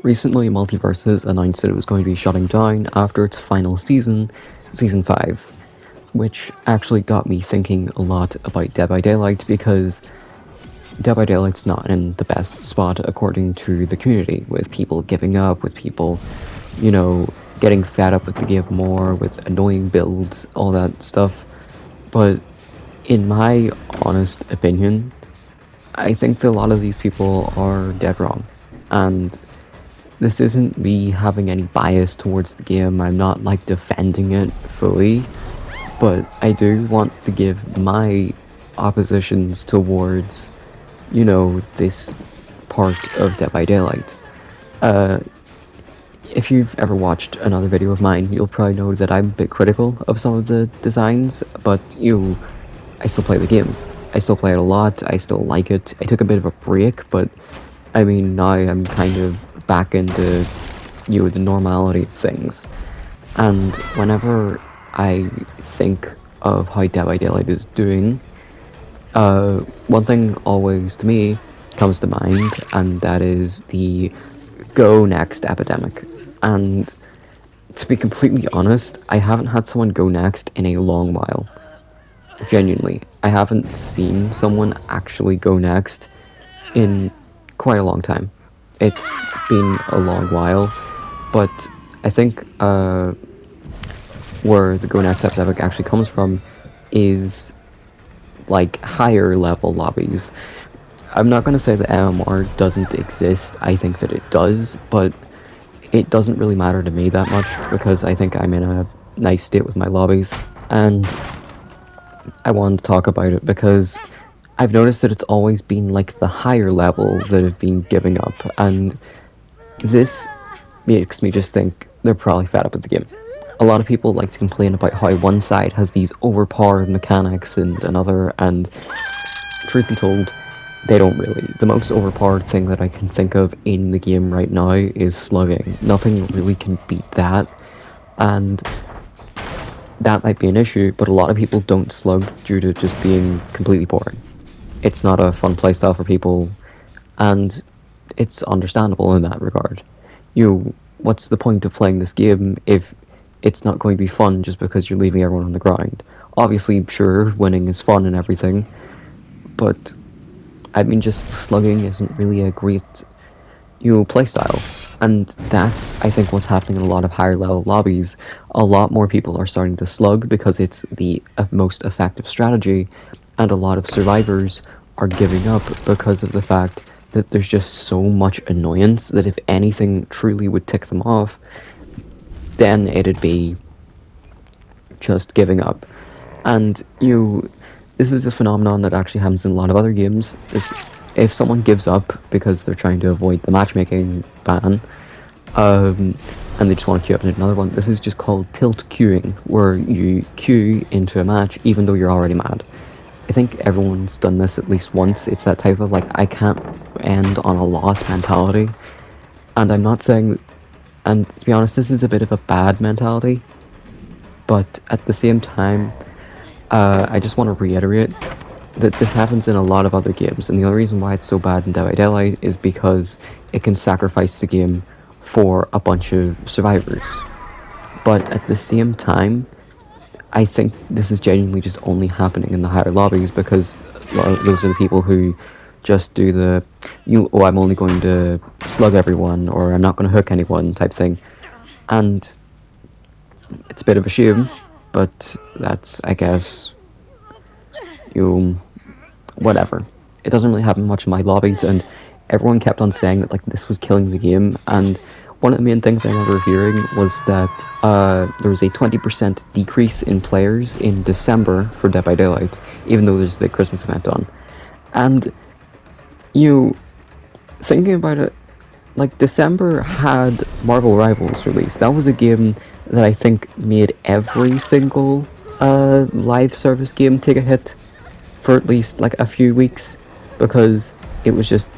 Recently, Multiverses announced that it was going to be shutting down after its final season, Season 5, which actually got me thinking a lot about Dead by Daylight because Dead by Daylight's not in the best spot according to the community, with people giving up, with people, getting fed up with the game more, with annoying builds, all that stuff. But in my honest opinion, I think that a lot of these people are dead wrong. And this isn't me having any bias towards the game, I'm not like defending it fully, but I do want to give my oppositions towards, this part of Dead by Daylight. If you've ever watched another video of mine, you'll probably know that I'm a bit critical of some of the designs, but I still play the game. I still play it a lot, I still like it. I took a bit of a break, but I mean, now I'm kind of back into, the normality of things. And whenever I think of how Dead by Daylight is doing, one thing always to me comes to mind, and that is the go next epidemic. And to be completely honest, I haven't had someone go next in a long while. Genuinely, I haven't seen someone actually go next in quite a long time. It's been a long while, but I think where the go next epidemic actually comes from is like higher level lobbies. I'm not going to say that MMR doesn't exist, I think that it does, but it doesn't really matter to me that much because I think I'm in a nice state with my lobbies, and I want to talk about it because I've noticed that it's always been like the higher level that have been giving up, and this makes me just think they're probably fed up with the game. A lot of people like to complain about how one side has these overpowered mechanics and another, and truth be told, they don't really. The most overpowered thing that I can think of in the game right now is slugging. Nothing really can beat that, and that might be an issue, but a lot of people don't slug due to just being completely boring. It's not a fun playstyle for people, and it's understandable in that regard. What's the point of playing this game if it's not going to be fun just because you're leaving everyone on the ground? Obviously, sure, winning is fun and everything, but I mean, just slugging isn't really a great, playstyle. And that's, I think, what's happening in a lot of higher level lobbies. A lot more people are starting to slug because it's the most effective strategy, and a lot of survivors are giving up because of the fact that there's just so much annoyance that if anything truly would tick them off, then it'd be just giving up. And, this is a phenomenon that actually happens in a lot of other games. If someone gives up because they're trying to avoid the matchmaking ban, and they just want to queue up into another one, this is just called tilt queuing, where you queue into a match even though you're already mad. I think everyone's done this at least once. It's that type of, I can't end on a loss mentality. And I'm not saying, and to be honest, this is a bit of a bad mentality, but at the same time, I just want to reiterate that this happens in a lot of other games, and the only reason why it's so bad in Dead by Daylight is because it can sacrifice the game for a bunch of survivors. But at the same time, I think this is genuinely just only happening in the higher lobbies because those are the people who just do the, I'm only going to slug everyone, or I'm not going to hook anyone type thing. And it's a bit of a shame, but that's, I guess, whatever. It doesn't really happen much in my lobbies, and everyone kept on saying that this was killing the game, and one of the main things I remember hearing was that there was a 20% decrease in players in December for Dead by Daylight, even though there's the Christmas event on. And, thinking about it, December had Marvel Rivals released. That was a game that I think made every single live service game take a hit for at least a few weeks, because it was just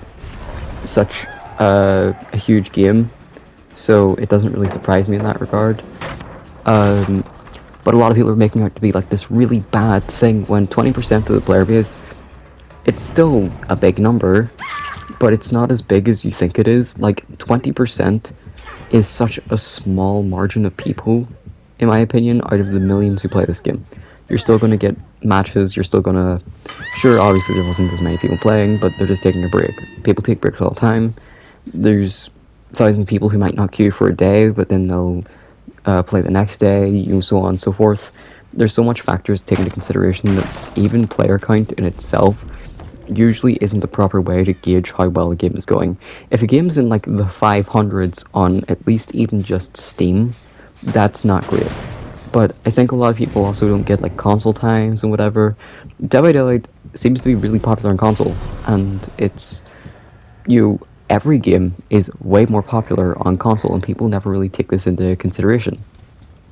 such a huge game, so it doesn't really surprise me in that regard. But a lot of people are making it out to be this really bad thing when 20% of the player base, it's still a big number, but it's not as big as you think it is. Like 20% is such a small margin of people, in my opinion, out of the millions who play this game. You're still going to get matches, you're still going to... Sure, obviously there wasn't as many people playing, but they're just taking a break. People take breaks all the time. There's thousands of people who might not queue for a day, but then they'll play the next day, so on and so forth. There's so much factors to take into consideration that even player count in itself usually isn't a proper way to gauge how well a game is going. If a game's in like the 500s on at least even just Steam, that's not great. But I think a lot of people also don't get like console times and whatever. Dead by Daylight seems to be really popular on console, and it's every game is way more popular on console, and people never really take this into consideration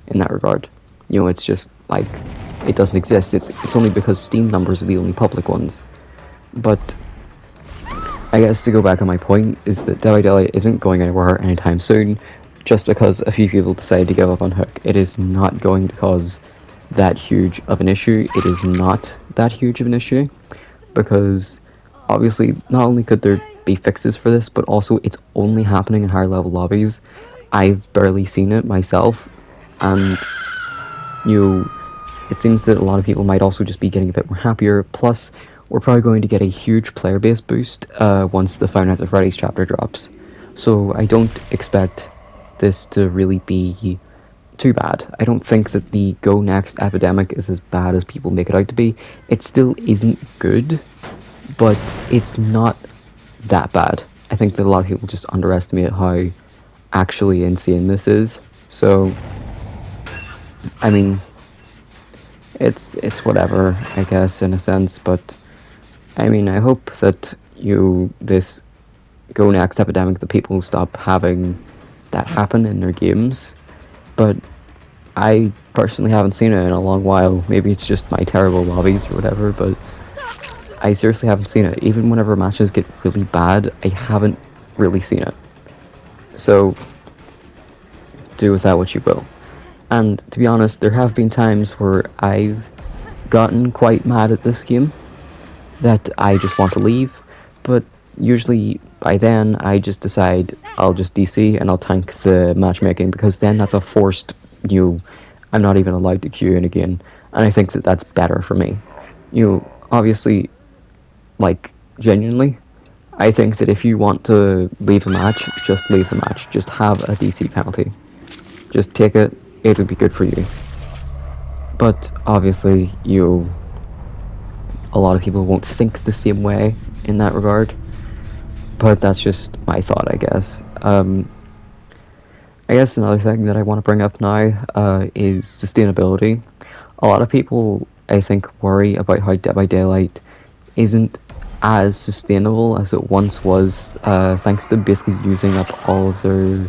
in that regard. It's just like it doesn't exist. It's only because Steam numbers are the only public ones. But I guess to go back on my point is that Dead by Daylight isn't going anywhere anytime soon, just because a few people decided to give up on Hook. It is not going to cause that huge of an issue. It is not that huge of an issue, because obviously not only could there be fixes for this, but also it's only happening in higher level lobbies. I've barely seen it myself, and it seems that a lot of people might also just be getting a bit more happier. Plus, we're probably going to get a huge player base boost once the Five Nights at Freddy's chapter drops. So I don't expect this to really be too bad. I don't think that the Go Next epidemic is as bad as people make it out to be. It still isn't good, but it's not that bad. I think that a lot of people just underestimate how actually insane this is. So, I mean, it's whatever, I guess, in a sense, but I mean, I hope that this Go Next epidemic, that people stop having that happen in their games. But I personally haven't seen it in a long while. Maybe it's just my terrible lobbies or whatever, but I seriously haven't seen it. Even whenever matches get really bad, I haven't really seen it. So, do with that what you will. And to be honest, there have been times where I've gotten quite mad at this game, that I just want to leave, but usually by then I just decide I'll just DC and I'll tank the matchmaking, because then that's a forced I'm not even allowed to queue in again, and I think that that's better for me. Obviously, like, genuinely, I think that if you want to leave a match, just leave the match. Just have a DC penalty. Just take it, it'll be good for you. But obviously, a lot of people won't think the same way in that regard, but that's just my thought, I guess. I guess another thing that I want to bring up now is sustainability. A lot of people, I think, worry about how Dead by Daylight isn't as sustainable as it once was, thanks to basically using up all of their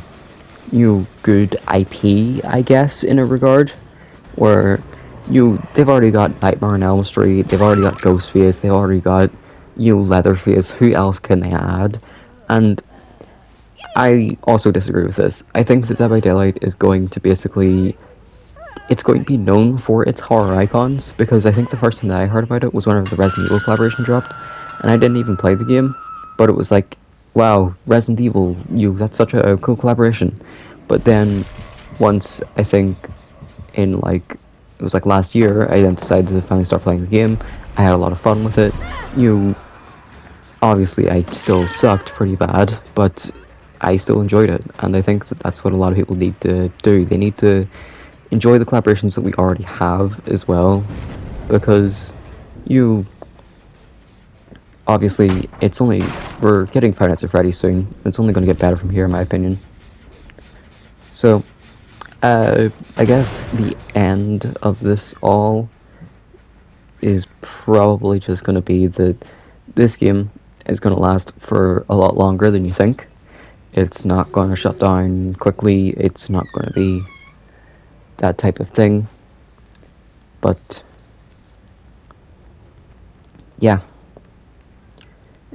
good IP, I guess, in a regard, where they've already got Nightmare on Elm Street, they've already got Ghostface, they've already got Leatherface. Who else can they add? And I also disagree with this. I think that Dead by Daylight is going to basically... It's going to be known for its horror icons, because I think the first time that I heard about it was whenever the Resident Evil collaboration dropped, and I didn't even play the game, but it was like, wow, Resident Evil, that's such a cool collaboration. But then, once, I think, in like, it was like last year, I then decided to finally start playing the game. I had a lot of fun with it. Obviously I still sucked pretty bad, but I still enjoyed it, and I think that that's what a lot of people need to do. They need to enjoy the collaborations that we already have as well, because obviously we're getting Five Nights at Freddy's soon. It's only going to get better from here, in my opinion. So, I guess the end of this all is probably just going to be that this game is going to last for a lot longer than you think. It's not going to shut down quickly. It's not going to be that type of thing. But yeah.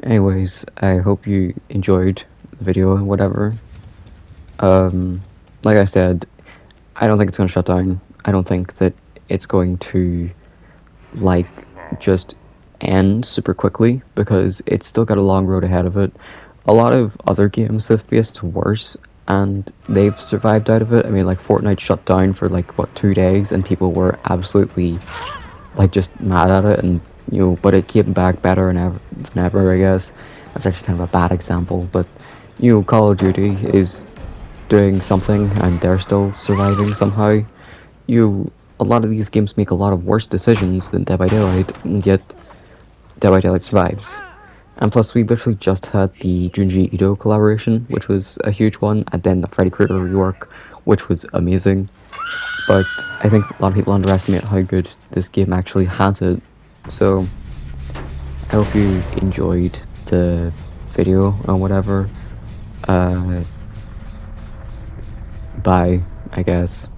Anyways, I hope you enjoyed the video and whatever. Like I said, I don't think it's going to shut down. I don't think that it's going to, like, just end super quickly because it's still got a long road ahead of it. A lot of other games have faced worse and they've survived out of it. I mean, like Fortnite shut down for like what 2 days, and people were absolutely like just mad at it, and but it came back better than ever. I guess that's actually kind of a bad example, but Call of Duty is doing something and they're still surviving somehow. A lot of these games make a lot of worse decisions than Dead by Daylight, and yet Dead by Daylight survives. And plus, we literally just had the Junji Ito collaboration, which was a huge one, and then the Freddy Krueger rework, which was amazing. But I think a lot of people underestimate how good this game actually has it. So, I hope you enjoyed the video or whatever. Bye, I guess.